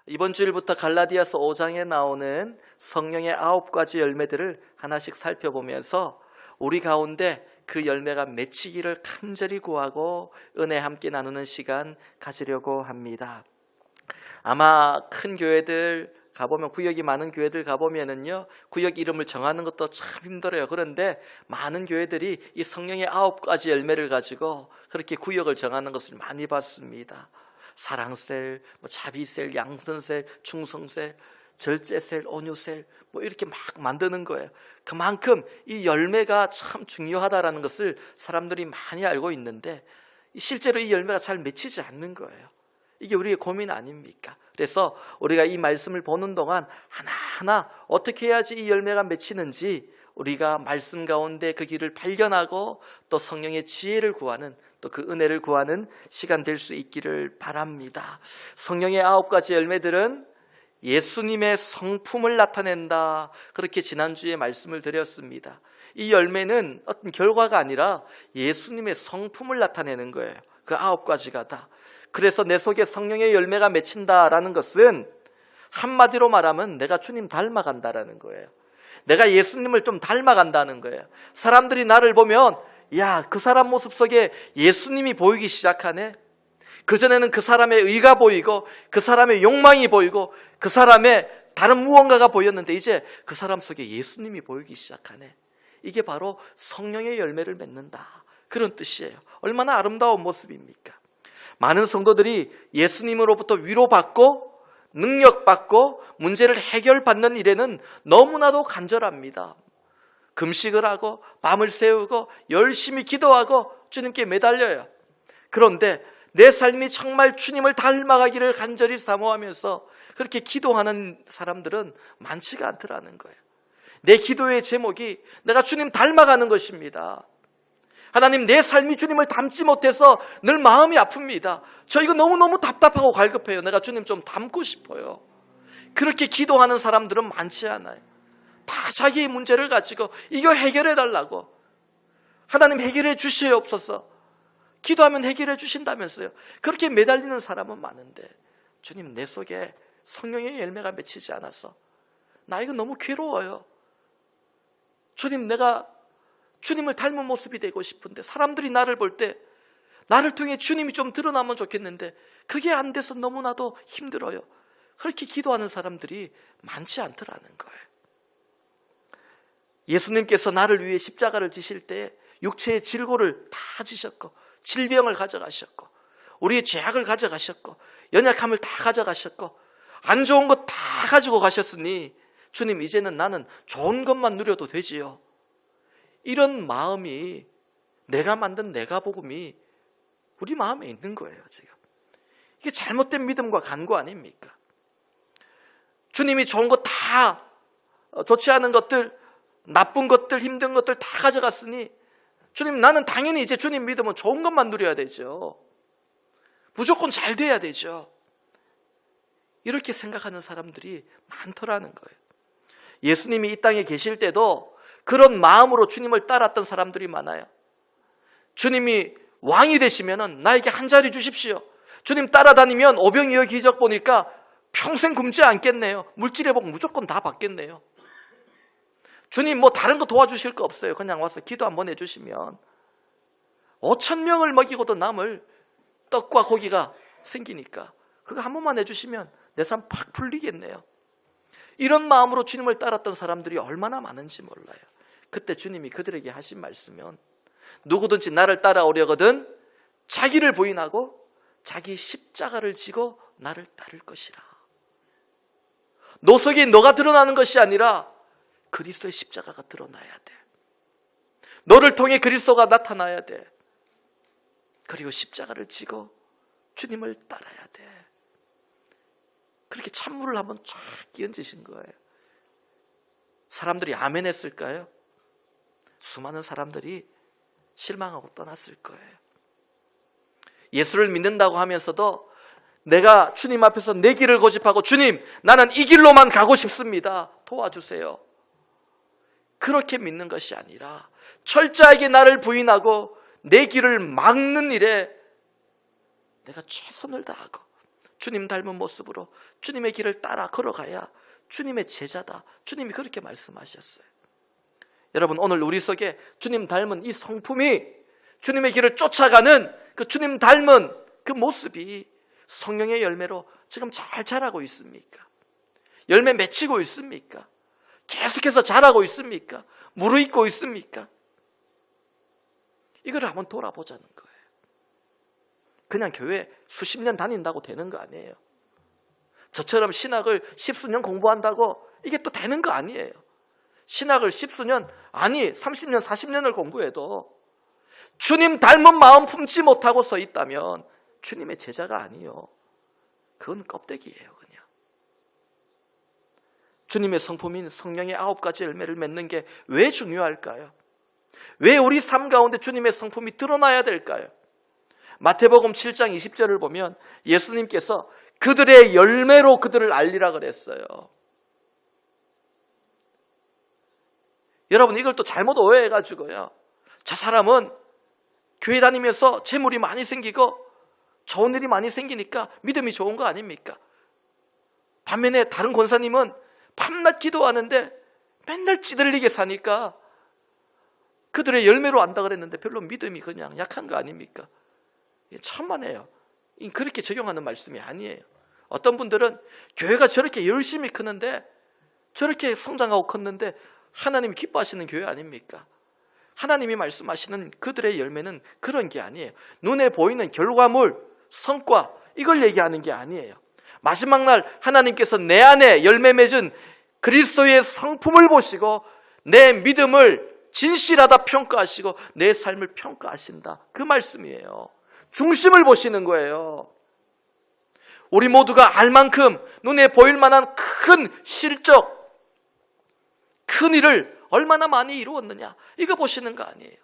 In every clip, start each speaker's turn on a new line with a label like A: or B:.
A: 이번 주일부터 갈라디아서 5장에 나오는 성령의 9가지 열매들을 하나씩 살펴보면서 우리 가운데 그 열매가 맺히기를 간절히 구하고 은혜 함께 나누는 시간 가지려고 합니다. 아마 큰 교회들 가보면, 구역이 많은 교회들 가보면은요, 구역 이름을 정하는 것도 참 힘들어요. 그런데 많은 교회들이 이 성령의 9가지 열매를 가지고 그렇게 구역을 정하는 것을 많이 봤습니다. 사랑셀, 자비셀, 양선셀, 충성셀, 절제셀, 온유셀, 이렇게 막 만드는 거예요. 그만큼 이 열매가 참 중요하다라는 것을 사람들이 많이 알고 있는데 실제로 이 열매가 잘 맺히지 않는 거예요. 이게 우리의 고민 아닙니까? 그래서 우리가 이 말씀을 보는 동안 하나하나 어떻게 해야지 이 열매가 맺히는지 우리가 말씀 가운데 그 길을 발견하고 또 성령의 지혜를 구하는, 또 그 은혜를 구하는 시간 될 수 있기를 바랍니다. 성령의 9가지 열매들은 예수님의 성품을 나타낸다, 그렇게 지난주에 말씀을 드렸습니다. 이 열매는 어떤 결과가 아니라 예수님의 성품을 나타내는 거예요. 그 9가지가 다. 그래서 내 속에 성령의 열매가 맺힌다라는 것은 한마디로 말하면 내가 주님 닮아간다라는 거예요. 내가 예수님을 좀 닮아간다는 거예요. 사람들이 나를 보면, 야, 그 사람 모습 속에 예수님이 보이기 시작하네. 그전에는 그 사람의 의가 보이고 그 사람의 욕망이 보이고 그 사람의 다른 무언가가 보였는데 이제 그 사람 속에 예수님이 보이기 시작하네. 이게 바로 성령의 열매를 맺는다, 그런 뜻이에요. 얼마나 아름다운 모습입니까? 많은 성도들이 예수님으로부터 위로받고 능력받고 문제를 해결받는 일에는 너무나도 간절합니다. 금식을 하고 밤을 새우고 열심히 기도하고 주님께 매달려요. 그런데 내 삶이 정말 주님을 닮아가기를 간절히 사모하면서 그렇게 기도하는 사람들은 많지가 않더라는 거예요. 내 기도의 제목이 내가 주님 닮아가는 것입니다. 하나님, 내 삶이 주님을 닮지 못해서 늘 마음이 아픕니다. 저 이거 너무너무 답답하고 갈급해요. 내가 주님 좀 닮고 싶어요. 그렇게 기도하는 사람들은 많지 않아요. 다 자기의 문제를 가지고 이거 해결해 달라고, 하나님 해결해 주시옵소서, 기도하면 해결해 주신다면서요. 그렇게 매달리는 사람은 많은데, 주님, 내 속에 성령의 열매가 맺히지 않아서 나 이거 너무 괴로워요. 주님, 내가 주님을 닮은 모습이 되고 싶은데 사람들이 나를 볼 때 나를 통해 주님이 좀 드러나면 좋겠는데 그게 안 돼서 너무나도 힘들어요. 그렇게 기도하는 사람들이 많지 않더라는 거예요. 예수님께서 나를 위해 십자가를 지실 때 육체의 질고를 다 지셨고 질병을 가져가셨고 우리의 죄악을 가져가셨고 연약함을 다 가져가셨고 안 좋은 것 다 가지고 가셨으니 주님, 이제는 나는 좋은 것만 누려도 되지요. 이런 마음이, 내가 만든 내가 복음이 우리 마음에 있는 거예요. 지금 이게 잘못된 믿음과 간구 아닙니까? 주님이 좋은 것 다, 좋지 않은 것들, 나쁜 것들, 힘든 것들 다 가져갔으니 주님, 나는 당연히 이제 주님 믿으면 좋은 것만 누려야 되죠. 무조건 잘 돼야 되죠. 이렇게 생각하는 사람들이 많더라는 거예요. 예수님이 이 땅에 계실 때도 그런 마음으로 주님을 따랐던 사람들이 많아요. 주님이 왕이 되시면 나에게 한 자리 주십시오. 주님 따라다니면 오병이어 기적 보니까 평생 굶지 않겠네요. 물질의 복 무조건 다 받겠네요. 주님 다른 거 도와주실 거 없어요. 그냥 와서 기도 한번 해주시면 5,000명을 먹이고도 남을 떡과 고기가 생기니까 그거 한 번만 해주시면 내 삶 팍 풀리겠네요. 이런 마음으로 주님을 따랐던 사람들이 얼마나 많은지 몰라요. 그때 주님이 그들에게 하신 말씀은, 누구든지 나를 따라오려거든 자기를 부인하고 자기 십자가를 지고 나를 따를 것이라. 너 속에 너가 드러나는 것이 아니라 그리스도의 십자가가 드러나야 돼. 너를 통해 그리스도가 나타나야 돼. 그리고 십자가를 지고 주님을 따라야 돼. 그렇게 찬물을 한번 쫙 끼얹으신 거예요. 사람들이 아멘 했을까요? 수많은 사람들이 실망하고 떠났을 거예요. 예수를 믿는다고 하면서도 내가 주님 앞에서 내 길을 고집하고, 주님, 나는 이 길로만 가고 싶습니다, 도와주세요, 그렇게 믿는 것이 아니라 철저하게 나를 부인하고 내 길을 막는 일에 내가 최선을 다하고 주님 닮은 모습으로 주님의 길을 따라 걸어가야 주님의 제자다. 주님이 그렇게 말씀하셨어요. 여러분, 오늘 우리 속에 주님 닮은 이 성품이, 주님의 길을 쫓아가는 그 주님 닮은 그 모습이 성령의 열매로 지금 잘 자라고 있습니까? 열매 맺히고 있습니까? 계속해서 자라고 있습니까? 무르익고 있습니까? 이걸 한번 돌아보자는 거예요. 그냥 교회 수십 년 다닌다고 되는 거 아니에요. 저처럼 신학을 십수년 공부한다고 이게 또 되는 거 아니에요. 신학을 십수년, 아니 30년, 40년을 공부해도 주님 닮은 마음 품지 못하고 서 있다면 주님의 제자가 아니요. 그건 껍데기예요, 그냥. 주님의 성품인 성령의 9가지 열매를 맺는 게 왜 중요할까요? 왜 우리 삶 가운데 주님의 성품이 드러나야 될까요? 마태복음 7장 20절을 보면 예수님께서 그들의 열매로 그들을 알리라 그랬어요. 여러분, 이걸 또 잘못 오해해가지고요, 저 사람은 교회 다니면서 재물이 많이 생기고 좋은 일이 많이 생기니까 믿음이 좋은 거 아닙니까? 반면에 다른 권사님은 밤낮 기도하는데 맨날 찌들리게 사니까 그들의 열매로 안다 그랬는데 별로 믿음이 그냥 약한 거 아닙니까? 천만에요. 그렇게 적용하는 말씀이 아니에요. 어떤 분들은 교회가 저렇게 열심히 크는데, 저렇게 성장하고 컸는데 하나님이 기뻐하시는 교회 아닙니까? 하나님이 말씀하시는 그들의 열매는 그런 게 아니에요. 눈에 보이는 결과물, 성과, 이걸 얘기하는 게 아니에요. 마지막 날 하나님께서 내 안에 열매 맺은 그리스도의 성품을 보시고 내 믿음을 진실하다 평가하시고 내 삶을 평가하신다, 그 말씀이에요. 중심을 보시는 거예요. 우리 모두가 알 만큼 눈에 보일 만한 큰 실적, 큰 일을 얼마나 많이 이루었느냐, 이거 보시는 거 아니에요.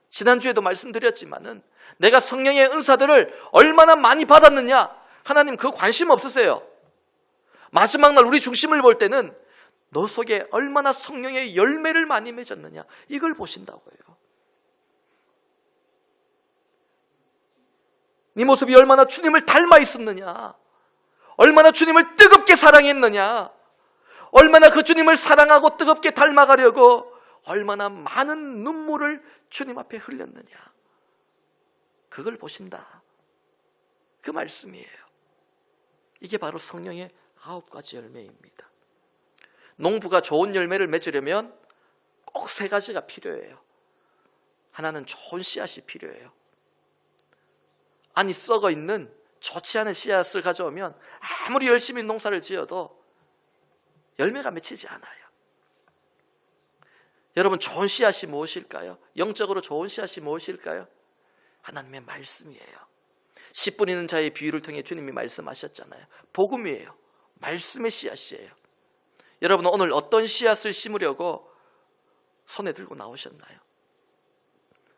A: 지난주에도 말씀드렸지만은 내가 성령의 은사들을 얼마나 많이 받았느냐, 하나님 그거 관심 없으세요. 마지막 날 우리 중심을 볼 때는 너 속에 얼마나 성령의 열매를 많이 맺었느냐, 이걸 보신다고요. 네 모습이 얼마나 주님을 닮아 있었느냐, 얼마나 주님을 뜨겁게 사랑했느냐, 얼마나 그 주님을 사랑하고 뜨겁게 닮아가려고 얼마나 많은 눈물을 주님 앞에 흘렸느냐, 그걸 보신다, 그 말씀이에요. 이게 바로 성령의 9가지 열매입니다. 농부가 좋은 열매를 맺으려면 꼭 3가지가 필요해요. 하나는 좋은 씨앗이 필요해요. 안이 썩어 있는 좋지 않은 씨앗을 가져오면 아무리 열심히 농사를 지어도 열매가 맺히지 않아요. 여러분, 좋은 씨앗이 무엇일까요? 영적으로 좋은 씨앗이 무엇일까요? 하나님의 말씀이에요. 씨 뿌리는 자의 비유를 통해 주님이 말씀하셨잖아요. 복음이에요. 말씀의 씨앗이에요. 여러분, 오늘 어떤 씨앗을 심으려고 손에 들고 나오셨나요?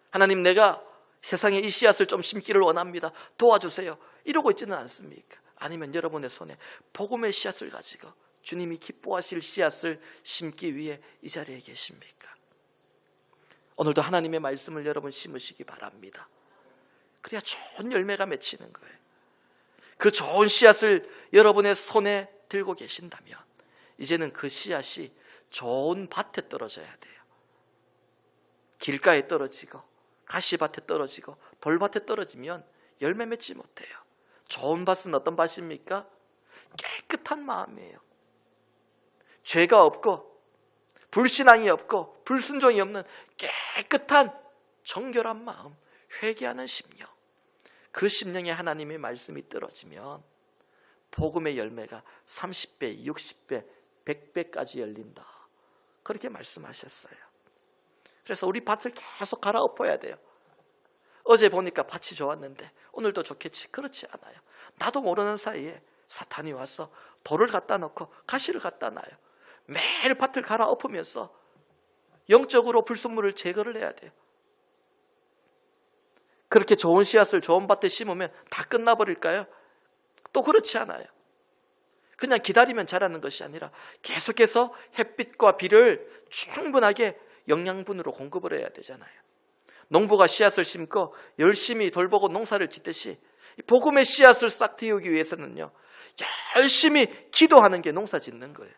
A: 하나님, 내가 세상에 이 씨앗을 좀 심기를 원합니다, 도와주세요, 이러고 있지는 않습니까? 아니면 여러분의 손에 복음의 씨앗을 가지고 주님이 기뻐하실 씨앗을 심기 위해 이 자리에 계십니까? 오늘도 하나님의 말씀을 여러분 심으시기 바랍니다. 그래야 좋은 열매가 맺히는 거예요. 그 좋은 씨앗을 여러분의 손에 들고 계신다면 이제는 그 씨앗이 좋은 밭에 떨어져야 돼요. 길가에 떨어지고 가시밭에 떨어지고 돌밭에 떨어지면 열매 맺지 못해요. 좋은 밭은 어떤 밭입니까? 깨끗한 마음이에요. 죄가 없고 불신앙이 없고 불순종이 없는 깨끗한 정결한 마음, 회개하는 심령, 그 심령에 하나님의 말씀이 떨어지면 복음의 열매가 30배, 60배, 100배까지 열린다, 그렇게 말씀하셨어요. 그래서 우리 밭을 계속 갈아엎어야 돼요. 어제 보니까 밭이 좋았는데 오늘도 좋겠지, 그렇지 않아요. 나도 모르는 사이에 사탄이 와서 돌을 갖다 놓고 가시를 갖다 놔요. 매일 밭을 갈아엎으면서 영적으로 불순물을 제거를 해야 돼요. 그렇게 좋은 씨앗을 좋은 밭에 심으면 다 끝나버릴까요? 또 그렇지 않아요. 그냥 기다리면 자라는 것이 아니라 계속해서 햇빛과 비를 충분하게 영양분으로 공급을 해야 되잖아요. 농부가 씨앗을 심고 열심히 돌보고 농사를 짓듯이 복음의 씨앗을 싹 틔우기 위해서는요, 열심히 기도하는 게 농사 짓는 거예요.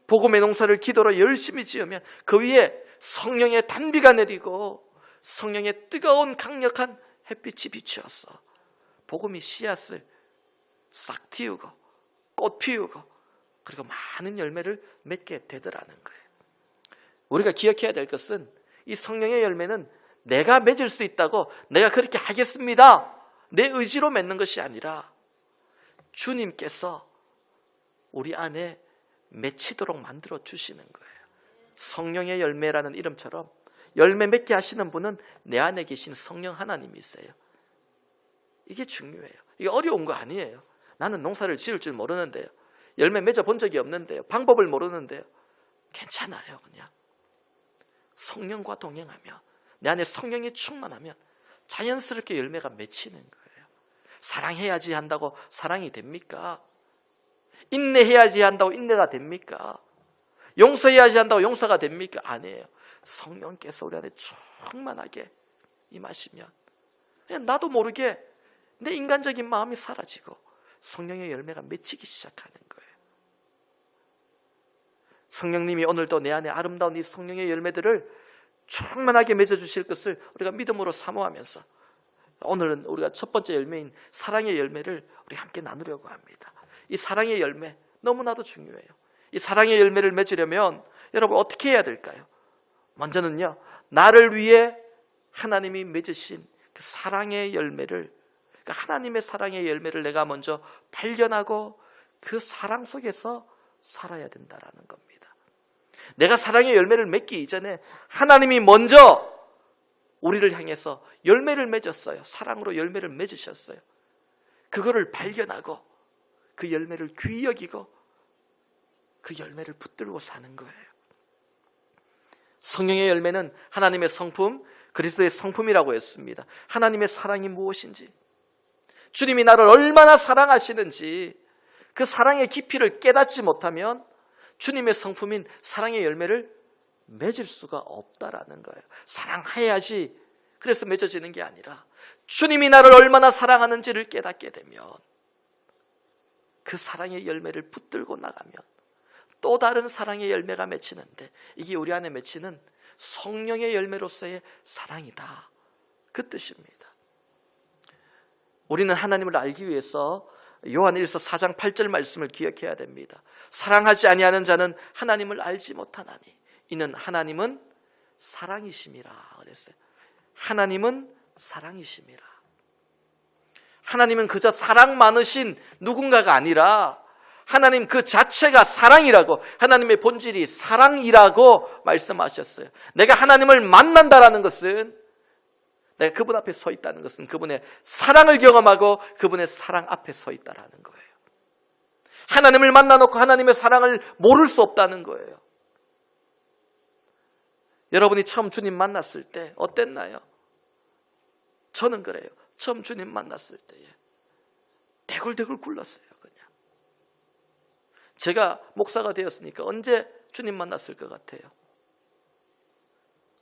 A: 복음의 농사를 기도로 열심히 지으면 그 위에 성령의 단비가 내리고 성령의 뜨거운 강력한 햇빛이 비추어서 복음의 씨앗을 싹 틔우고 꽃 피우고 그리고 많은 열매를 맺게 되더라는 거예요. 우리가 기억해야 될 것은 이 성령의 열매는 내가 맺을 수 있다고 내가 그렇게 하겠습니다, 내 의지로 맺는 것이 아니라 주님께서 우리 안에 맺히도록 만들어 주시는 거예요. 성령의 열매라는 이름처럼 열매 맺게 하시는 분은 내 안에 계신 성령 하나님이세요. 이게 중요해요. 이게 어려운 거 아니에요. 나는 농사를 지을 줄 모르는데요, 열매 맺어 본 적이 없는데요, 방법을 모르는데요, 괜찮아요. 그냥 성령과 동행하며 내 안에 성령이 충만하면 자연스럽게 열매가 맺히는 거예요. 사랑해야지 한다고 사랑이 됩니까? 인내해야지 한다고 인내가 됩니까? 용서해야지 한다고 용서가 됩니까? 아니에요. 성령께서 우리 안에 충만하게 임하시면 그냥 나도 모르게 내 인간적인 마음이 사라지고 성령의 열매가 맺히기 시작하는 거예요. 성령님이 오늘도 내 안에 아름다운 이 성령의 열매들을 충만하게 맺어주실 것을 우리가 믿음으로 사모하면서 오늘은 우리가 첫 번째 열매인 사랑의 열매를 우리 함께 나누려고 합니다. 이 사랑의 열매 너무나도 중요해요. 이 사랑의 열매를 맺으려면 여러분 어떻게 해야 될까요? 먼저는요, 나를 위해 하나님이 맺으신 그 사랑의 열매를, 그러니까 하나님의 사랑의 열매를 내가 먼저 발견하고 그 사랑 속에서 살아야 된다라는 겁니다. 내가 사랑의 열매를 맺기 이전에 하나님이 먼저 우리를 향해서 열매를 맺었어요. 사랑으로 열매를 맺으셨어요. 그거를 발견하고 그 열매를 귀히 여기고 그 열매를 붙들고 사는 거예요. 성령의 열매는 하나님의 성품, 그리스도의 성품이라고 했습니다. 하나님의 사랑이 무엇인지, 주님이 나를 얼마나 사랑하시는지 그 사랑의 깊이를 깨닫지 못하면 주님의 성품인 사랑의 열매를 맺을 수가 없다라는 거예요. 사랑해야지 그래서 맺어지는 게 아니라 주님이 나를 얼마나 사랑하는지를 깨닫게 되면 그 사랑의 열매를 붙들고 나가면 또 다른 사랑의 열매가 맺히는데, 이게 우리 안에 맺히는 성령의 열매로서의 사랑이다, 그 뜻입니다. 우리는 하나님을 알기 위해서 요한일서 4장 8절 말씀을 기억해야 됩니다. 사랑하지 아니하는 자는 하나님을 알지 못하나니 이는 하나님은 사랑이심이라 그랬어요. 하나님은 사랑이심이라. 하나님은 그저 사랑 많으신 누군가가 아니라 하나님 그 자체가 사랑이라고, 하나님의 본질이 사랑이라고 말씀하셨어요. 내가 하나님을 만난다라는 것은, 내가 그분 앞에 서 있다는 것은 그분의 사랑을 경험하고 그분의 사랑 앞에 서 있다라는 거예요. 하나님을 만나놓고 하나님의 사랑을 모를 수 없다는 거예요. 여러분이 처음 주님 만났을 때 어땠나요? 저는 그래요. 처음 주님 만났을 때에 대굴대굴 굴렀어요. 그냥 제가 목사가 되었으니까 언제 주님 만났을 것 같아요?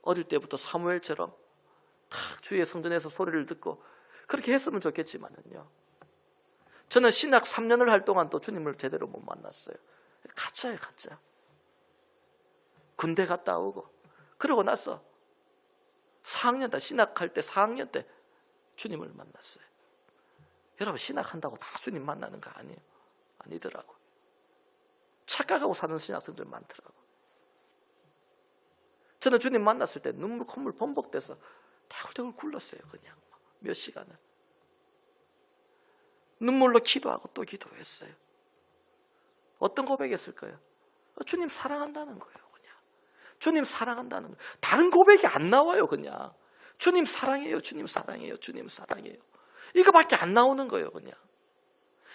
A: 어릴 때부터 사무엘처럼 탁 주의 성전에서 소리를 듣고 그렇게 했으면 좋겠지만은요, 저는 신학 3년을 할 동안 또 주님을 제대로 못 만났어요. 가짜예요, 가짜. 군대 갔다 오고 그러고 나서 4학년 때, 신학할 때 4학년 때 주님을 만났어요. 여러분, 신학한다고 다 주님 만나는 거 아니에요? 아니더라고요. 착각하고 사는 신학생들 많더라고요. 저는 주님 만났을 때 눈물 콧물 범벅돼서 대굴대굴 굴렀어요. 그냥 몇 시간을 눈물로 기도하고 또 기도했어요. 어떤 고백했을까요? 주님 사랑한다는 거예요. 그냥 주님 사랑한다는 거예요. 다른 고백이 안 나와요. 그냥 주님 사랑해요, 주님 사랑해요, 주님 사랑해요, 이거밖에 안 나오는 거예요. 그냥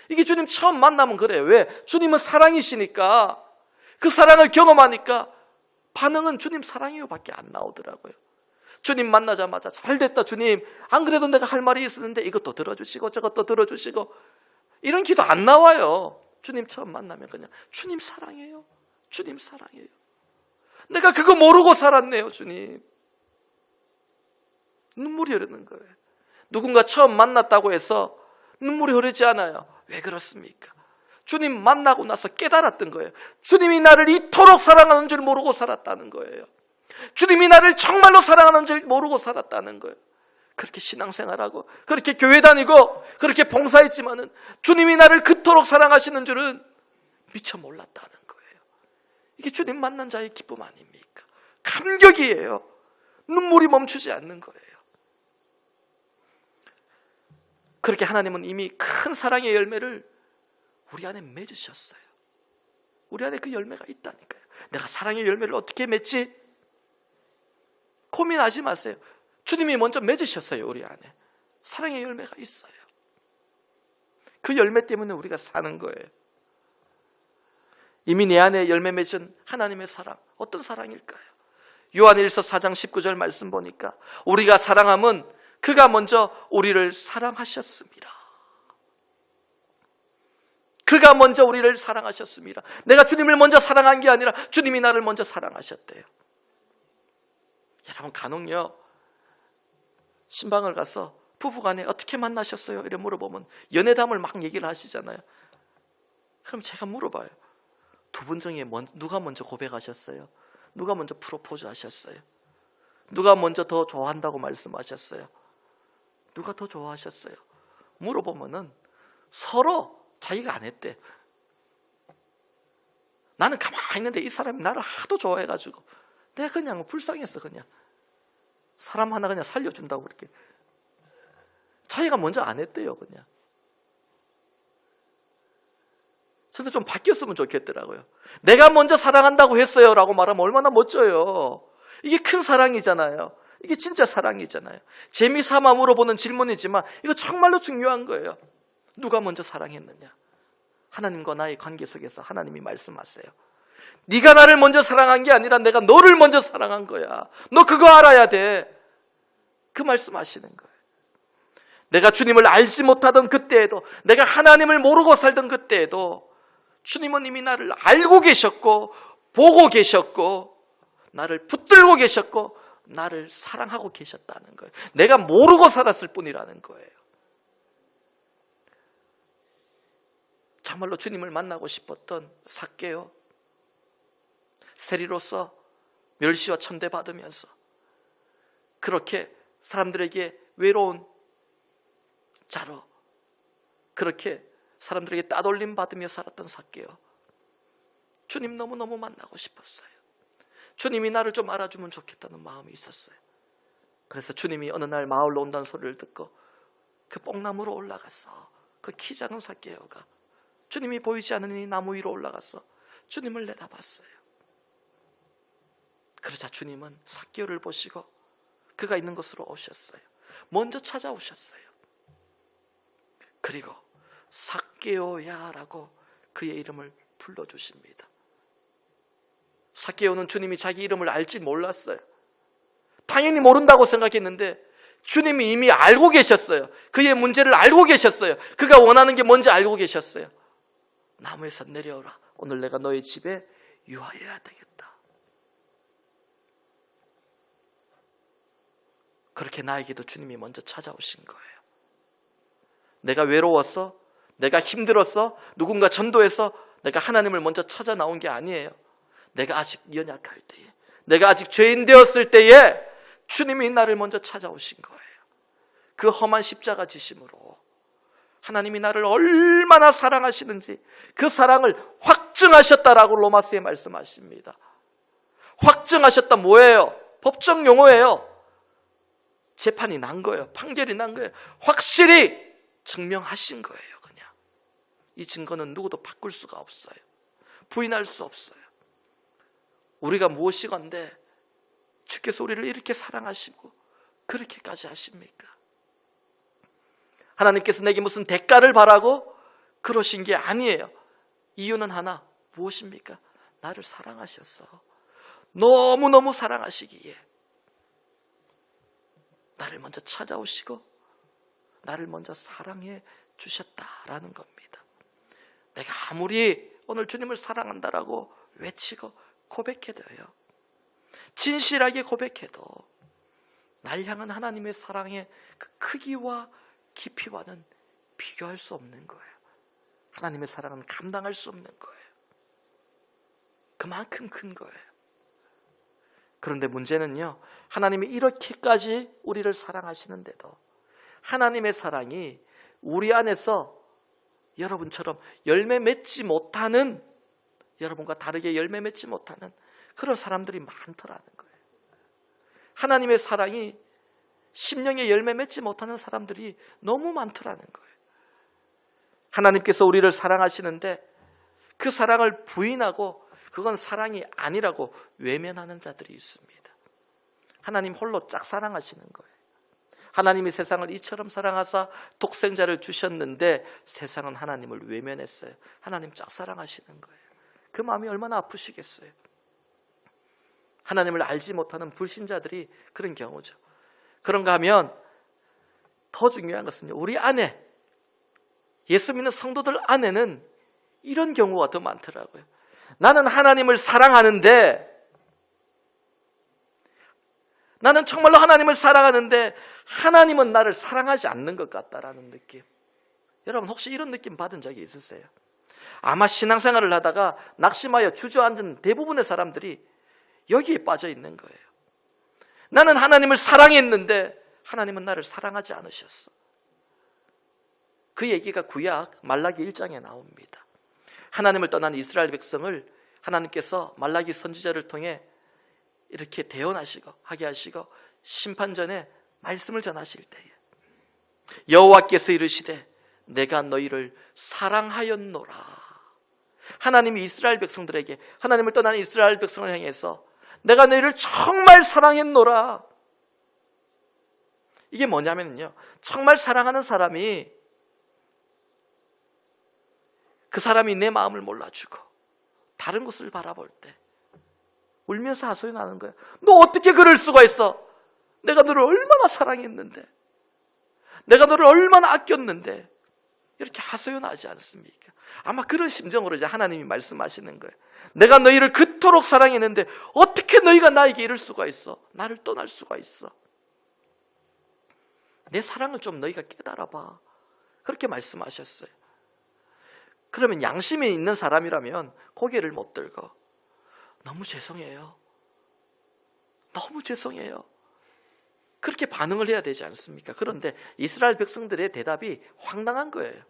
A: 이게 주님 처음 만나면 그래요. 왜? 주님은 사랑이시니까, 그 사랑을 경험하니까 반응은 주님 사랑해요 밖에 안 나오더라고요. 주님 만나자마자 잘됐다 주님, 안 그래도 내가 할 말이 있었는데 이것도 들어주시고 저것도 들어주시고, 이런 기도 안 나와요. 주님 처음 만나면 그냥 주님 사랑해요, 주님 사랑해요. 내가 그거 모르고 살았네요. 주님. 눈물이 흐르는 거예요. 누군가 처음 만났다고 해서 눈물이 흐르지 않아요. 왜 그렇습니까? 주님 만나고 나서 깨달았던 거예요. 주님이 나를 이토록 사랑하는 줄 모르고 살았다는 거예요. 주님이 나를 정말로 사랑하는 줄 모르고 살았다는 거예요. 그렇게 신앙생활하고 그렇게 교회 다니고 그렇게 봉사했지만은 주님이 나를 그토록 사랑하시는 줄은 미처 몰랐다는 거예요. 이게 주님 만난 자의 기쁨 아닙니까? 감격이에요. 눈물이 멈추지 않는 거예요. 그렇게 하나님은 이미 큰 사랑의 열매를 우리 안에 맺으셨어요. 우리 안에 그 열매가 있다니까요. 내가 사랑의 열매를 어떻게 맺지? 고민하지 마세요. 주님이 먼저 맺으셨어요. 우리 안에 사랑의 열매가 있어요. 그 열매 때문에 우리가 사는 거예요. 이미 내 안에 열매 맺은 하나님의 사랑, 어떤 사랑일까요? 요한일서 4장 19절 말씀 보니까 우리가 사랑함은 그가 먼저 우리를 사랑하셨습니다. 그가 먼저 우리를 사랑하셨습니다. 내가 주님을 먼저 사랑한 게 아니라 주님이 나를 먼저 사랑하셨대요. 여러분, 간혹요 신방을 가서 부부간에 어떻게 만나셨어요? 이래 물어보면 연애담을 막 얘기를 하시잖아요. 그럼 제가 물어봐요. 두 분 중에 누가 먼저 고백하셨어요? 누가 먼저 프로포즈 하셨어요? 누가 먼저 더 좋아한다고 말씀하셨어요? 누가 더 좋아하셨어요? 물어보면은 서로 자기가 안 했대. 나는 가만히 있는데 이 사람이 나를 하도 좋아해가지고 내가 그냥 불쌍했어. 그냥 사람 하나 그냥 살려준다고 그렇게. 자기가 먼저 안 했대요. 그냥. 근데 좀 바뀌었으면 좋겠더라고요. 내가 먼저 사랑한다고 했어요 라고 말하면 얼마나 멋져요. 이게 큰 사랑이잖아요. 이게 진짜 사랑이잖아요. 재미삼아 물어보는 질문이지만 이거 정말로 중요한 거예요. 누가 먼저 사랑했느냐? 하나님과 나의 관계 속에서 하나님이 말씀하세요. 네가 나를 먼저 사랑한 게 아니라 내가 너를 먼저 사랑한 거야. 너 그거 알아야 돼. 그 말씀하시는 거예요. 내가 주님을 알지 못하던 그때에도, 내가 하나님을 모르고 살던 그때에도 주님은 이미 나를 알고 계셨고 보고 계셨고 나를 붙들고 계셨고 나를 사랑하고 계셨다는 거예요. 내가 모르고 살았을 뿐이라는 거예요. 정말로 주님을 만나고 싶었던 삭개오, 세리로서 멸시와 천대받으면서 그렇게 사람들에게 외로운 자로 그렇게 사람들에게 따돌림 받으며 살았던 삭개오, 주님 너무너무 만나고 싶었어요. 주님이 나를 좀 알아주면 좋겠다는 마음이 있었어요. 그래서 주님이 어느 날 마을로 온다는 소리를 듣고 그 뽕나무로 올라가서 그 키 작은 삭개오가 주님이 보이지 않으니 나무 위로 올라가서 주님을 내다봤어요. 그러자 주님은 삭개오를 보시고 그가 있는 곳으로 오셨어요. 먼저 찾아오셨어요. 그리고 삭개오야 라고 그의 이름을 불러주십니다. 삭개오는 주님이 자기 이름을 알지 몰랐어요. 당연히 모른다고 생각했는데 주님이 이미 알고 계셨어요. 그의 문제를 알고 계셨어요. 그가 원하는 게 뭔지 알고 계셨어요. 나무에서 내려오라. 오늘 내가 너의 집에 유하여야 되겠다. 그렇게 나에게도 주님이 먼저 찾아오신 거예요. 내가 외로웠어? 내가 힘들었어? 누군가 전도해서 내가 하나님을 먼저 찾아 나온 게 아니에요. 내가 아직 연약할 때에, 내가 아직 죄인 되었을 때에 주님이 나를 먼저 찾아오신 거예요. 그 험한 십자가 지심으로 하나님이 나를 얼마나 사랑하시는지 그 사랑을 확증하셨다라고 로마서에 말씀하십니다. 확증하셨다 뭐예요? 법정 용어예요. 재판이 난 거예요. 판결이 난 거예요. 확실히 증명하신 거예요. 그냥 이 증거는 누구도 바꿀 수가 없어요. 부인할 수 없어요. 우리가 무엇이건데 주께서 우리를 이렇게 사랑하시고 그렇게까지 하십니까? 하나님께서 내게 무슨 대가를 바라고 그러신 게 아니에요. 이유는 하나, 무엇입니까? 나를 사랑하셔서, 너무너무 사랑하시기에 나를 먼저 찾아오시고 나를 먼저 사랑해 주셨다라는 겁니다. 내가 아무리 오늘 주님을 사랑한다라고 외치고 고백해도요, 진실하게 고백해도 날 향한 하나님의 사랑의 그 크기와 깊이와는 비교할 수 없는 거예요. 하나님의 사랑은 감당할 수 없는 거예요. 그만큼 큰 거예요. 그런데 문제는요, 하나님이 이렇게까지 우리를 사랑하시는데도 하나님의 사랑이 우리 안에서 여러분처럼 열매 맺지 못하는, 여러분과 다르게 열매 맺지 못하는 그런 사람들이 많더라는 거예요. 하나님의 사랑이 심령에 열매 맺지 못하는 사람들이 너무 많더라는 거예요. 하나님께서 우리를 사랑하시는데 그 사랑을 부인하고 그건 사랑이 아니라고 외면하는 자들이 있습니다. 하나님 홀로 짝사랑하시는 거예요. 하나님이 세상을 이처럼 사랑하사 독생자를 주셨는데 세상은 하나님을 외면했어요. 하나님 짝사랑하시는 거예요. 그 마음이 얼마나 아프시겠어요. 하나님을 알지 못하는 불신자들이 그런 경우죠. 그런가 하면 더 중요한 것은요, 우리 안에, 예수 믿는 성도들 안에는 이런 경우가 더 많더라고요. 나는 하나님을 사랑하는데, 나는 정말로 하나님을 사랑하는데 하나님은 나를 사랑하지 않는 것 같다라는 느낌. 여러분 혹시 이런 느낌 받은 적이 있으세요? 아마 신앙생활을 하다가 낙심하여 주저앉은 대부분의 사람들이 여기에 빠져 있는 거예요. 나는 하나님을 사랑했는데 하나님은 나를 사랑하지 않으셨어. 그 얘기가 구약 말라기 1장에 나옵니다. 하나님을 떠난 이스라엘 백성을 하나님께서 말라기 선지자를 통해 이렇게 대언하시고 하게 하시고 심판전에 말씀을 전하실 때에 여호와께서 이르시되 내가 너희를 사랑하였노라. 하나님이 이스라엘 백성들에게, 하나님을 떠난 이스라엘 백성을 향해서 내가 너희를 정말 사랑했노라. 이게 뭐냐면요, 정말 사랑하는 사람이 그 사람이 내 마음을 몰라주고 다른 것을 바라볼 때 울면서 하소연하는 거예요. 너 어떻게 그럴 수가 있어? 내가 너를 얼마나 사랑했는데, 내가 너를 얼마나 아꼈는데. 이렇게 하소연하지 않습니까? 아마 그런 심정으로 이제 하나님이 말씀하시는 거예요. 내가 너희를 그토록 사랑했는데 어떻게 너희가 나에게 이럴 수가 있어? 나를 떠날 수가 있어? 내 사랑을 좀 너희가 깨달아봐. 그렇게 말씀하셨어요. 그러면 양심이 있는 사람이라면 고개를 못 들고 너무 죄송해요, 너무 죄송해요, 그렇게 반응을 해야 되지 않습니까? 그런데 이스라엘 백성들의 대답이 황당한 거예요.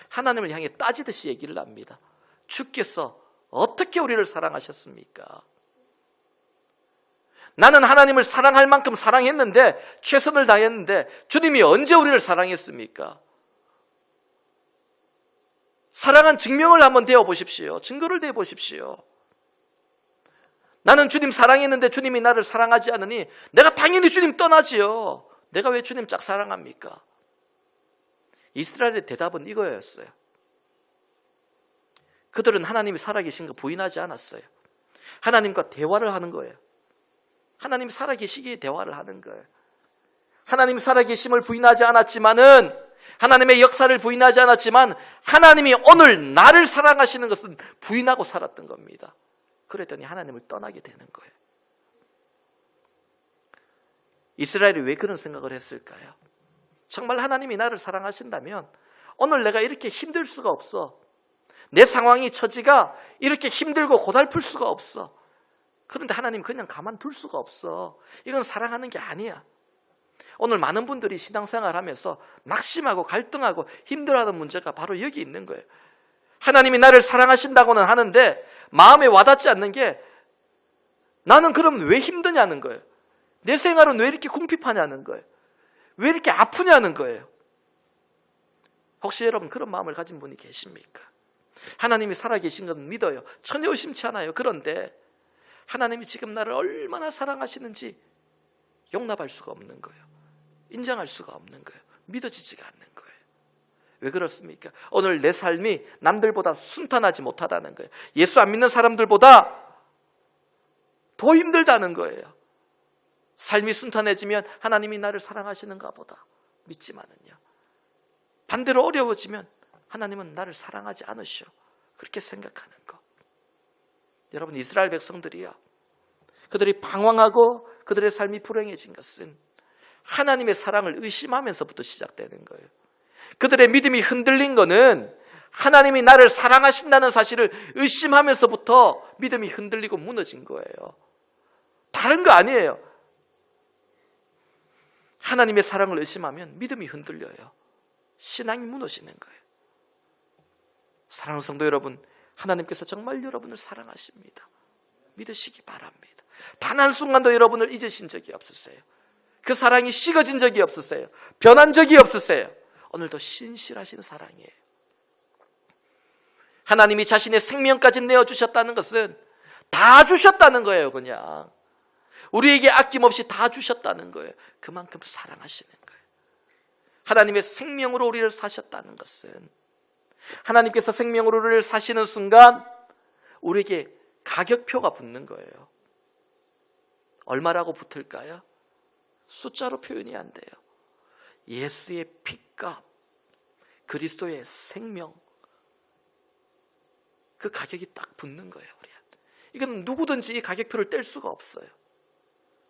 A: 하나님을 향해 따지듯이 얘기를 합니다. 주께서 어떻게 우리를 사랑하셨습니까? 나는 하나님을 사랑할 만큼 사랑했는데, 최선을 다했는데 주님이 언제 우리를 사랑했습니까? 사랑한 증명을 한번 대어 보십시오. 증거를 대어 보십시오. 나는 주님 사랑했는데 주님이 나를 사랑하지 않으니 내가 당연히 주님 떠나지요. 내가 왜 주님 짝사랑합니까? 이스라엘의 대답은 이거였어요. 그들은 하나님이 살아계신 거 부인하지 않았어요. 하나님과 대화를 하는 거예요. 하나님이 살아계시기에 대화를 하는 거예요. 하나님이 살아계심을 부인하지 않았지만은, 하나님의 역사를 부인하지 않았지만 하나님이 오늘 나를 사랑하시는 것은 부인하고 살았던 겁니다. 그랬더니 하나님을 떠나게 되는 거예요. 이스라엘이 왜 그런 생각을 했을까요? 정말 하나님이 나를 사랑하신다면 오늘 내가 이렇게 힘들 수가 없어. 내 상황이, 처지가 이렇게 힘들고 고달플 수가 없어. 그런데 하나님 그냥 가만둘 수가 없어. 이건 사랑하는 게 아니야. 오늘 많은 분들이 신앙생활 하면서 낙심하고 갈등하고 힘들어하는 문제가 바로 여기 있는 거예요. 하나님이 나를 사랑하신다고는 하는데 마음에 와닿지 않는 게, 나는 그럼 왜 힘드냐는 거예요. 내 생활은 왜 이렇게 궁핍하냐는 거예요. 왜 이렇게 아프냐는 거예요. 혹시 여러분 그런 마음을 가진 분이 계십니까? 하나님이 살아계신 건 믿어요. 전혀 의심치 않아요. 그런데 하나님이 지금 나를 얼마나 사랑하시는지 용납할 수가 없는 거예요. 인정할 수가 없는 거예요. 믿어지지가 않는 거예요. 왜 그렇습니까? 오늘 내 삶이 남들보다 순탄하지 못하다는 거예요. 예수 안 믿는 사람들보다 더 힘들다는 거예요. 삶이 순탄해지면 하나님이 나를 사랑하시는가 보다 믿지만은요, 반대로 어려워지면 하나님은 나를 사랑하지 않으시오, 그렇게 생각하는 것. 여러분, 이스라엘 백성들이요, 그들이 방황하고 그들의 삶이 불행해진 것은 하나님의 사랑을 의심하면서부터 시작되는 거예요. 그들의 믿음이 흔들린 거는 하나님이 나를 사랑하신다는 사실을 의심하면서부터 믿음이 흔들리고 무너진 거예요. 다른 거 아니에요. 하나님의 사랑을 의심하면 믿음이 흔들려요. 신앙이 무너지는 거예요. 사랑하는 성도 여러분, 하나님께서 정말 여러분을 사랑하십니다. 믿으시기 바랍니다. 단 한순간도 여러분을 잊으신 적이 없으세요. 그 사랑이 식어진 적이 없으세요. 변한 적이 없으세요. 오늘도 신실하신 사랑이에요. 하나님이 자신의 생명까지 내어주셨다는 것은 다 주셨다는 거예요. 그냥 우리에게 아낌없이 다 주셨다는 거예요. 그만큼 사랑하시는 거예요. 하나님의 생명으로 우리를 사셨다는 것은, 하나님께서 생명으로 우리를 사시는 순간 우리에게 가격표가 붙는 거예요. 얼마라고 붙을까요? 숫자로 표현이 안 돼요. 예수의 피값, 그리스도의 생명, 그 가격이 딱 붙는 거예요. 우리한테. 이건 누구든지 이 가격표를 뗄 수가 없어요.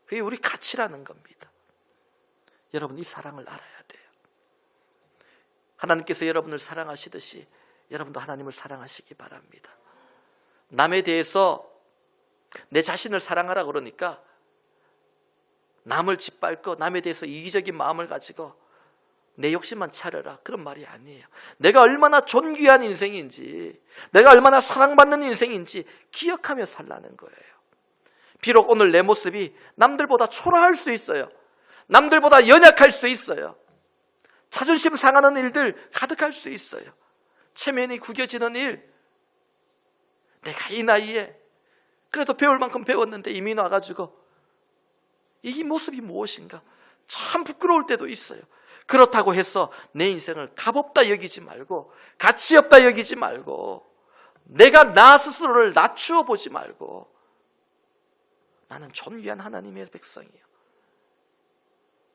A: 그게 우리 가치라는 겁니다. 여러분, 이 사랑을 알아야 돼요. 하나님께서 여러분을 사랑하시듯이 여러분도 하나님을 사랑하시기 바랍니다. 남에 대해서 내 자신을 사랑하라 그러니까 남을 짓밟고 남에 대해서 이기적인 마음을 가지고 내 욕심만 차려라, 그런 말이 아니에요. 내가 얼마나 존귀한 인생인지, 내가 얼마나 사랑받는 인생인지 기억하며 살라는 거예요. 비록 오늘 내 모습이 남들보다 초라할 수 있어요. 남들보다 연약할 수 있어요. 자존심 상하는 일들 가득할 수 있어요. 체면이 구겨지는 일, 내가 이 나이에 그래도 배울 만큼 배웠는데 이미 와가지고 이 모습이 무엇인가 참 부끄러울 때도 있어요. 그렇다고 해서 내 인생을 값없다 여기지 말고, 가치 없다 여기지 말고, 내가 나 스스로를 낮추어 보지 말고, 나는 존귀한 하나님의 백성이에요.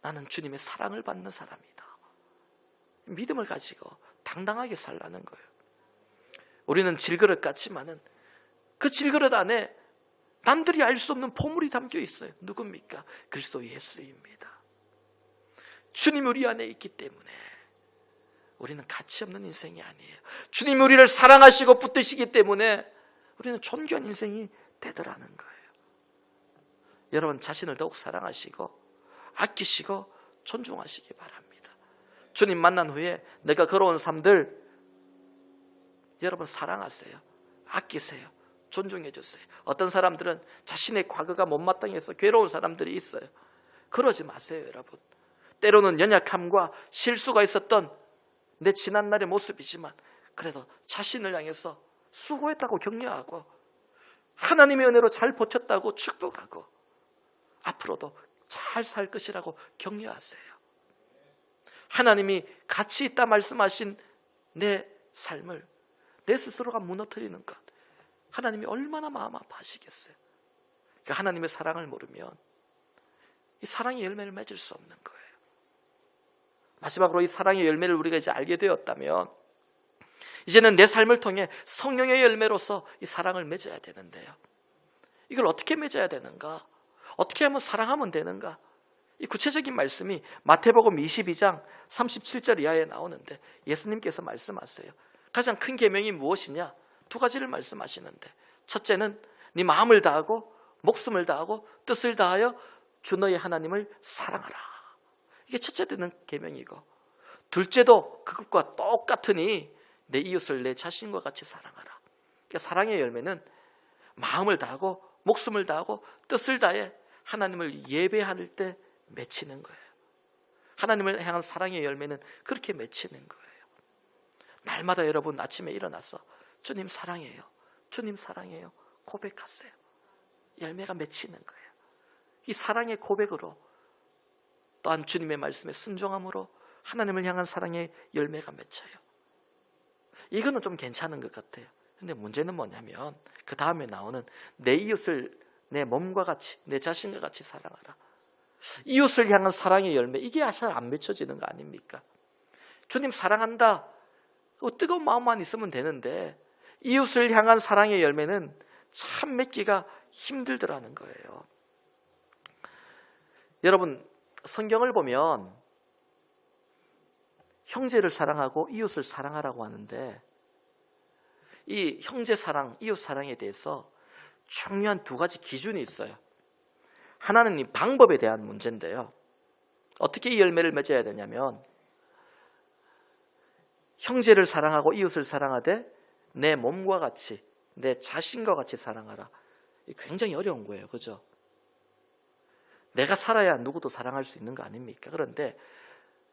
A: 나는 주님의 사랑을 받는 사람이다. 믿음을 가지고 당당하게 살라는 거예요. 우리는 질그릇 같지만은 그 질그릇 안에 남들이 알 수 없는 보물이 담겨 있어요. 누굽니까? 그리스도 예수입니다. 주님 우리 안에 있기 때문에 우리는 가치 없는 인생이 아니에요. 주님 우리를 사랑하시고 붙드시기 때문에 우리는 존귀한 인생이 되더라는 거예요. 여러분, 자신을 더욱 사랑하시고 아끼시고 존중하시기 바랍니다. 주님 만난 후에 내가 걸어온 삶들 여러분 사랑하세요. 아끼세요. 존중해 주세요. 어떤 사람들은 자신의 과거가 못마땅해서 괴로운 사람들이 있어요. 그러지 마세요. 여러분, 때로는 연약함과 실수가 있었던 내 지난날의 모습이지만 그래도 자신을 향해서 수고했다고 격려하고 하나님의 은혜로 잘 버텼다고 축복하고 앞으로도 잘 살 것이라고 격려하세요. 하나님이 가치 있다 말씀하신 내 삶을 내 스스로가 무너뜨리는 것, 하나님이 얼마나 마음 아파하시겠어요. 그러니까 하나님의 사랑을 모르면 이 사랑의 열매를 맺을 수 없는 거예요. 마지막으로 이 사랑의 열매를 우리가 이제 알게 되었다면 이제는 내 삶을 통해 성령의 열매로서 이 사랑을 맺어야 되는데요. 이걸 어떻게 맺어야 되는가? 어떻게 하면 사랑하면 되는가? 이 구체적인 말씀이 마태복음 22장 37절 이하에 나오는데 예수님께서 말씀하세요. 가장 큰 계명이 무엇이냐? 두 가지를 말씀하시는데, 첫째는 네 마음을 다하고 목숨을 다하고 뜻을 다하여 주 너의 하나님을 사랑하라. 이게 첫째 되는 계명이고, 둘째도 그것과 똑같으니 내 이웃을 내 자신과 같이 사랑하라. 그러니까 사랑의 열매는 마음을 다하고 목숨을 다하고 뜻을 다해 하나님을 예배할 때 맺히는 거예요. 하나님을 향한 사랑의 열매는 그렇게 맺히는 거예요. 날마다 여러분 아침에 일어나서 주님 사랑해요, 주님 사랑해요 고백하세요. 열매가 맺히는 거예요. 이 사랑의 고백으로, 또한 주님의 말씀에 순종함으로 하나님을 향한 사랑의 열매가 맺혀요. 이거는 좀 괜찮은 것 같아요. 근데 문제는 뭐냐면 그 다음에 나오는 내 이웃을 내 몸과 같이, 내 자신과 같이 사랑하라. 이웃을 향한 사랑의 열매, 이게 잘 안 맺혀지는 거 아닙니까? 주님 사랑한다, 뜨거운 마음만 있으면 되는데 이웃을 향한 사랑의 열매는 참 맺기가 힘들더라는 거예요. 여러분, 성경을 보면 형제를 사랑하고 이웃을 사랑하라고 하는데, 이 형제 사랑, 이웃 사랑에 대해서 중요한 두 가지 기준이 있어요. 하나는 이 방법에 대한 문제인데요. 어떻게 이 열매를 맺어야 되냐면, 형제를 사랑하고 이웃을 사랑하되 내 몸과 같이, 내 자신과 같이 사랑하라. 굉장히 어려운 거예요. 그죠? 내가 살아야 누구도 사랑할 수 있는 거 아닙니까? 그런데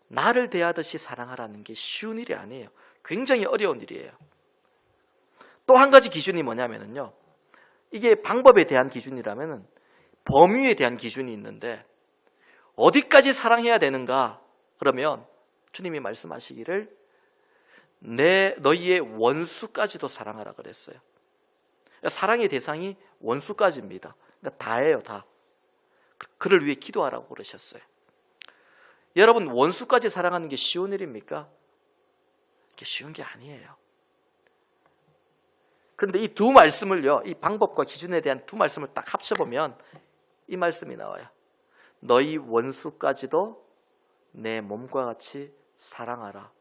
A: 나를 대하듯이 사랑하라는 게 쉬운 일이 아니에요. 굉장히 어려운 일이에요. 또 한 가지 기준이 뭐냐면요, 이게 방법에 대한 기준이라면 범위에 대한 기준이 있는데, 어디까지 사랑해야 되는가? 그러면 주님이 말씀하시기를 너희의 원수까지도 사랑하라 그랬어요. 그러니까 사랑의 대상이 원수까지입니다. 그러니까 다예요, 다. 그를 위해 기도하라고 그러셨어요. 여러분, 원수까지 사랑하는 게 쉬운 일입니까? 이게 쉬운 게 아니에요. 그런데 이 두 말씀을요, 이 방법과 기준에 대한 두 말씀을 딱 합쳐보면 이 말씀이 나와요. 너희 원수까지도 내 몸과 같이 사랑하라.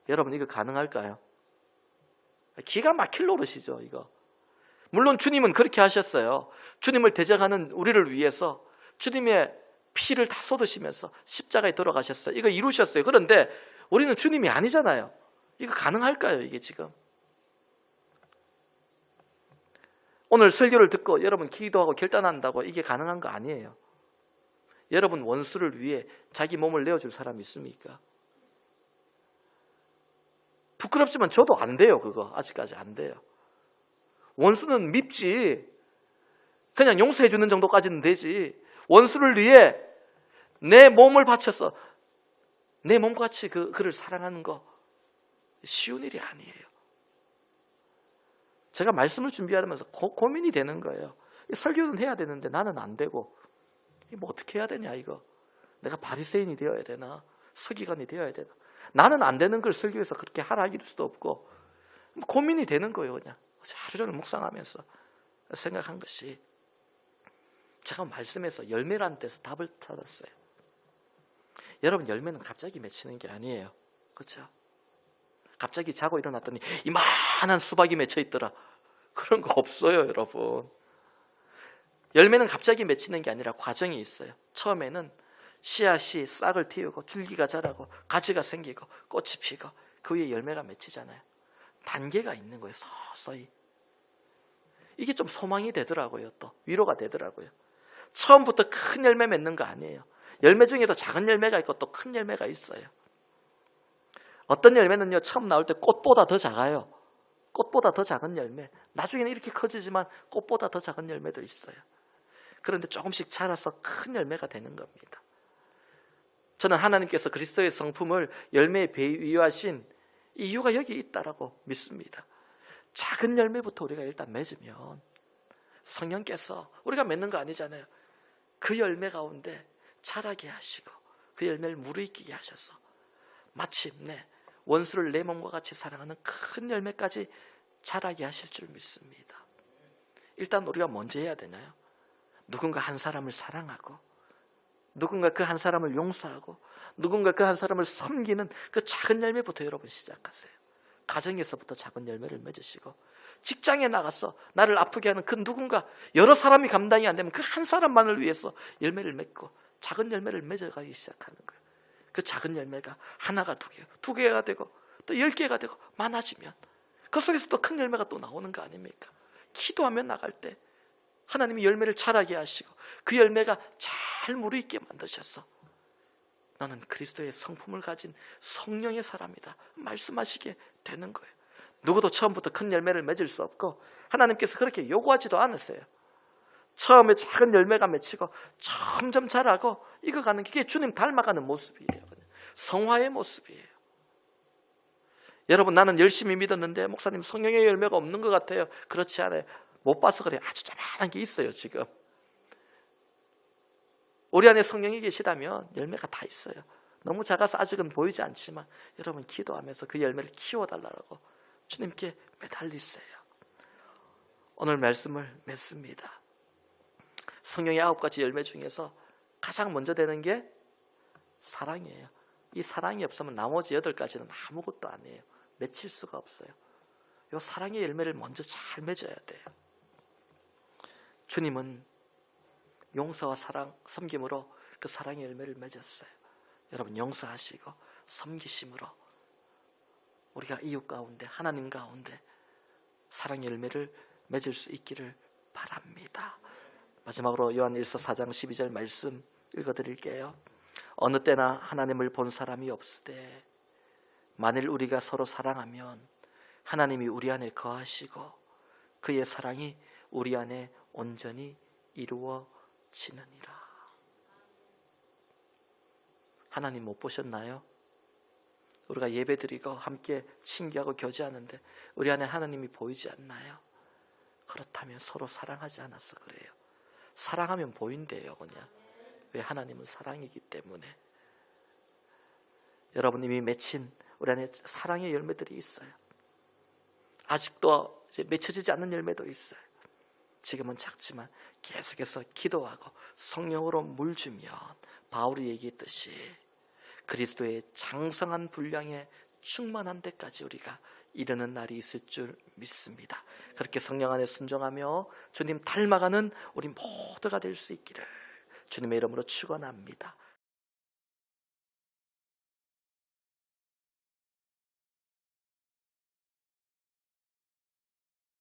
A: 여러분, 이거 가능할까요? 기가 막힐 노릇이죠, 이거. 물론 주님은 그렇게 하셨어요. 주님을 대적하는 우리를 위해서 주님의 피를 다 쏟으시면서 십자가에 돌아가셨어요. 이거 이루셨어요. 그런데 우리는 주님이 아니잖아요. 이거 가능할까요, 이게 지금? 오늘 설교를 듣고 여러분 기도하고 결단한다고 이게 가능한 거 아니에요. 여러분 원수를 위해 자기 몸을 내어줄 사람이 있습니까? 부끄럽지만 저도 안 돼요. 그거 아직까지 안 돼요. 원수는 밉지, 그냥 용서해 주는 정도까지는 되지, 원수를 위해 내 몸을 바쳐서 내 몸같이 그를 사랑하는 거 쉬운 일이 아니에요. 제가 말씀을 준비하면서 고민이 되는 거예요. 설교는 해야 되는데 나는 안 되고, 뭐 어떻게 해야 되냐 이거. 내가 바리새인이 되어야 되나, 서기관이 되어야 되나. 나는 안 되는 걸 설교에서 그렇게 하라 할 수도 없고, 고민이 되는 거예요. 그냥 하루 종일 묵상하면서 생각한 것이, 제가 말씀에서 열매라는 데서 답을 찾았어요. 여러분, 열매는 갑자기 맺히는 게 아니에요. 그렇죠? 갑자기 자고 일어났더니 이만한 수박이 맺혀 있더라, 그런 거 없어요. 여러분, 열매는 갑자기 맺히는 게 아니라 과정이 있어요. 처음에는 씨앗이 싹을 틔우고 줄기가 자라고 가지가 생기고 꽃이 피고 그 위에 열매가 맺히잖아요. 단계가 있는 거예요. 서서히. 이게 좀 소망이 되더라고요. 또 위로가 되더라고요. 처음부터 큰 열매 맺는 거 아니에요. 열매 중에도 작은 열매가 있고 또 큰 열매가 있어요. 어떤 열매는요, 처음 나올 때 꽃보다 더 작아요. 꽃보다 더 작은 열매. 나중에는 이렇게 커지지만 꽃보다 더 작은 열매도 있어요. 그런데 조금씩 자라서 큰 열매가 되는 겁니다. 저는 하나님께서 그리스도의 성품을 열매에 비유하신 이유가 여기 있다라고 믿습니다. 작은 열매부터 우리가 일단 맺으면 성령께서, 우리가 맺는 거 아니잖아요, 그 열매 가운데 자라게 하시고 그 열매를 무르익히게 하셔서 마침내 원수를 내 몸과 같이 사랑하는 큰 열매까지 자라게 하실 줄 믿습니다. 일단 우리가 먼저 해야 되나요? 누군가 한 사람을 사랑하고, 누군가 그 한 사람을 용서하고, 누군가 그 한 사람을 섬기는 그 작은 열매부터 여러분 시작하세요. 가정에서부터 작은 열매를 맺으시고, 직장에 나가서 나를 아프게 하는 그 누군가, 여러 사람이 감당이 안 되면 그 한 사람만을 위해서 열매를 맺고 작은 열매를 맺어가기 시작하는 거예요. 그 작은 열매가 하나가 두 개가 되고 또 10개가 되고 많아지면 그 속에서 또 큰 열매가 또 나오는 거 아닙니까? 기도하며 나갈 때 하나님이 열매를 자라게 하시고 그 열매가 잘 무르익게 만드셔서 너는 그리스도의 성품을 가진 성령의 사람이다 말씀하시게 되는 거예요. 누구도 처음부터 큰 열매를 맺을 수 없고 하나님께서 그렇게 요구하지도 않으세요. 처음에 작은 열매가 맺히고 점점 자라고 익어가는 게 주님 닮아가는 모습이에요. 성화의 모습이에요. 여러분, 나는 열심히 믿었는데 목사님 성령의 열매가 없는 것 같아요. 그렇지 않아요. 못 봐서 그래요. 아주 조그만한 게 있어요. 지금 우리 안에 성령이 계시다면 열매가 다 있어요. 너무 작아서 아직은 보이지 않지만 여러분 기도하면서 그 열매를 키워달라고 주님께 매달리세요. 오늘 말씀을 맺습니다. 성령의 9가지 열매 중에서 가장 먼저 되는 게 사랑이에요. 이 사랑이 없으면 나머지 8가지는 아무것도 아니에요. 맺힐 수가 없어요. 이 사랑의 열매를 먼저 잘 맺어야 돼요. 주님은 용서와 사랑, 섬김으로 그 사랑의 열매를 맺었어요. 여러분 용서하시고 섬기심으로 우리가 이웃 가운데, 하나님 가운데 사랑의 열매를 맺을 수 있기를 바랍니다. 마지막으로 요한일서 4장 12절 말씀 읽어드릴게요. 어느 때나 하나님을 본 사람이 없으되 만일 우리가 서로 사랑하면 하나님이 우리 안에 거하시고 그의 사랑이 우리 안에 온전히 이루어지느니라. 하나님 못 보셨나요? 우리가 예배드리고 함께 친교하고 교제하는데 우리 안에 하나님이 보이지 않나요? 그렇다면 서로 사랑하지 않아서 그래요. 사랑하면 보인대요 그냥. 왜? 하나님은 사랑이기 때문에. 여러분 이미 맺힌 우리 안에 사랑의 열매들이 있어요. 아직도 이제 맺혀지지 않는 열매도 있어요. 지금은 작지만 계속해서 기도하고 성령으로 물주면 바울이 얘기했듯이 그리스도의 장성한 분량에 충만한 데까지 우리가 이르는 날이 있을 줄 믿습니다. 그렇게 성령 안에 순종하며 주님 닮아가는 우리 모두가 될 수 있기를 주님의 이름으로 축원합니다.